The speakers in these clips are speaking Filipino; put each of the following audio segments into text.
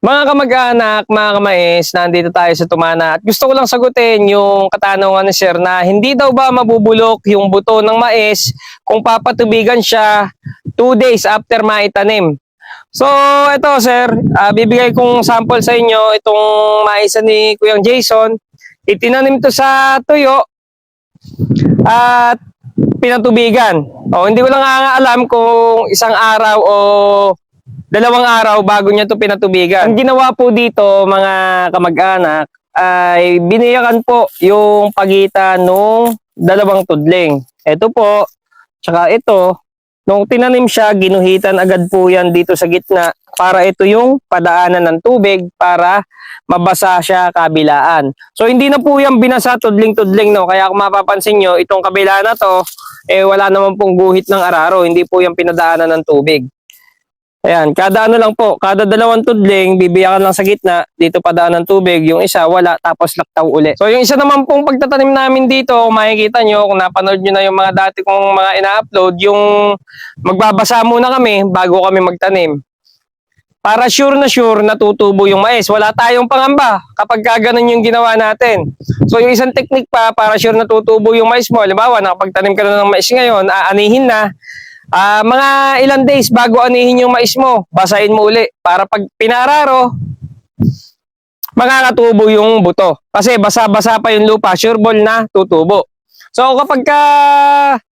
Mga kamag-anak, mga kamais, nandito tayo sa Tumana at gusto ko lang sagutin yung katanungan ni Sir na hindi daw ba mabubulok yung buto ng mais kung papatubigan siya 2 days after maitanim. So ito Sir, bibigay kong sample sa inyo itong mais ni Kuyang Jason. Itinanim to sa tuyo at pinatubigan. Hindi ko lang nga alam kung isang araw o 2 araw bago niya to pinatubigan. Ang ginawa po dito mga kamag-anak ay biniyakan po yung pagitan nung 2 tudling. Ito po, tsaka ito, nung tinanim siya, ginuhitan agad po yan dito sa gitna para ito yung padaanan ng tubig para mabasa siya kabilaan. So hindi na po yan binasa tudling-tudling, no? Kaya kung mapapansin nyo, itong kabila na to, wala naman pong guhit ng araro, hindi po yan pinadaanan ng tubig. Ayan, kada ano lang po, kada 2 tudling, bibiyakan lang sa gitna, dito padaan ng tubig, yung isa wala, tapos laktaw uli. So yung isa naman pong pagtatanim namin dito, kung makikita nyo, kung napanood nyo na yung mga dati kong mga ina-upload, yung magbabasa muna kami bago kami magtanim. Para sure na tutubo yung mais. Wala tayong pangamba kapag gaganon yung ginawa natin. So yung isang technique pa, para sure na tutubo yung mais mo, halimbawa, nakapagtanim ka na ng mais ngayon, aanihin na, mga ilang days bago anihin yung mais mo, basahin mo uli para pag pinararo, makakatubo yung buto. Kasi basa-basa pa yung lupa, sure ball na tutubo. So kapag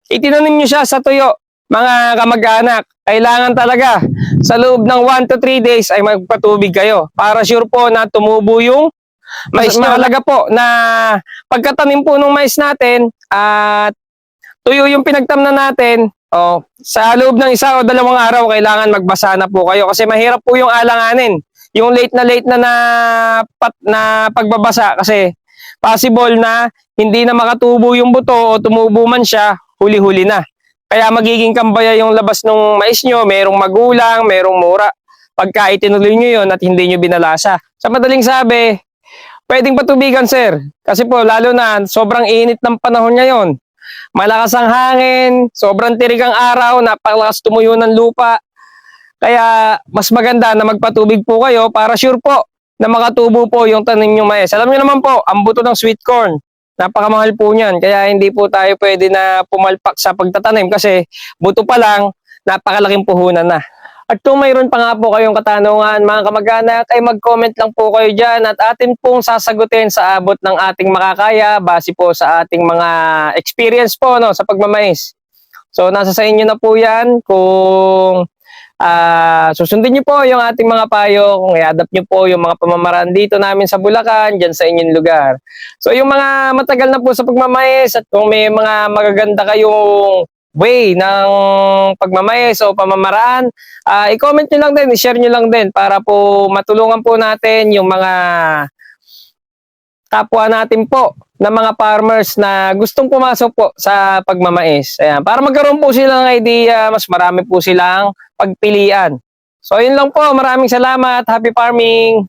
itinanim nyo siya sa tuyo, mga kamag-anak, kailangan talaga sa loob ng 1 to 3 days ay magpatubig kayo para sure po na tumubo yung mais nyo. Mahalaga po na pagkatanim po ng mais natin at tuyo yung pinagtamnan natin, sa loob ng 1 o 2 araw, kailangan magbasa na po kayo kasi mahirap po yung alanganin. Yung late na pagbabasa kasi possible na hindi na makatubo yung buto o tumubo man siya, huli-huli na. Kaya magiging kambaya yung labas ng mais nyo, merong magulang, merong mura. Pagka itinuloy nyo yun at hindi nyo binalasa. Sa madaling sabi, pwedeng patubigan sir. Kasi po lalo na sobrang init ng panahon ngayon. Malakas ang hangin, sobrang tirik ang araw, napakalakas tumuyo ng lupa. Kaya mas maganda na magpatubig po kayo para sure po na makatubo po yung tanim nyo mais. Alam nyo naman po, ang buto ng sweet corn, napakamahal po niyan. Kaya hindi po tayo pwede na pumalpak sa pagtatanim kasi buto pa lang, napakalaking puhunan na. At kung mayroon pa nga po kayong katanungan mga kamag-anak, ay mag-comment lang po kayo dyan at atin pong sasagutin sa abot ng ating makakaya base po sa ating mga experience po sa pagmamais. So nasa sa inyo na po yan kung susundin nyo po yung ating mga payo, kung i-adapt nyo po yung mga pamamaraan dito namin sa Bulacan, dyan sa inyong lugar. So yung mga matagal na po sa pagmamais at kung may mga magaganda kayong way ng pagmamais o pamamaraan, i-comment nyo lang din, i-share nyo lang din para po matulungan po natin yung mga kapwa natin po na mga farmers na gustong pumasok po sa pagmamais. Ayan, para magkaroon po sila ng idea, mas marami po silang pagpilian. So yun lang po, maraming salamat, happy farming!